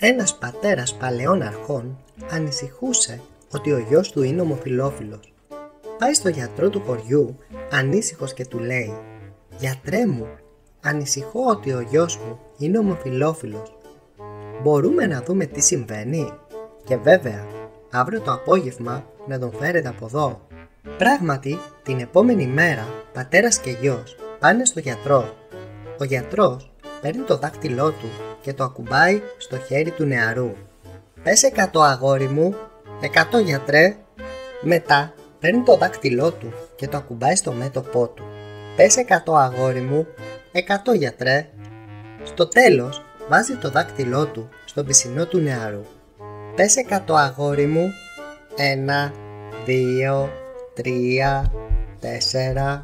Ένας πατέρας παλαιών αρχών ανησυχούσε ότι ο γιος του είναι ομοφυλόφιλος. Πάει στο γιατρό του χωριού ανήσυχος και του λέει «Γιατρέ μου, ανησυχώ ότι ο γιος μου είναι ομοφυλόφιλος. Μπορούμε να δούμε τι συμβαίνει? Και βέβαια, αύριο το απόγευμα να τον φέρετε από εδώ». Πράγματι, την επόμενη μέρα, πατέρας και γιος πάνε στο γιατρό. Ο γιατρός παίρνει το δάχτυλό του και το ακουμπάει στο χέρι του νεαρού. «Πες 100 αγόρι μου», «100 γιατρέ». Μετά παίρνει το δάχτυλό του και το ακουμπάει στο μέτωπό του. «Πες 100 αγόρι μου», «100 γιατρέ». Στο τέλος βάζει το δάχτυλό του στο πισινό του νεαρού. «Πες 100 αγόρι μου», 1, 2, 3, 4.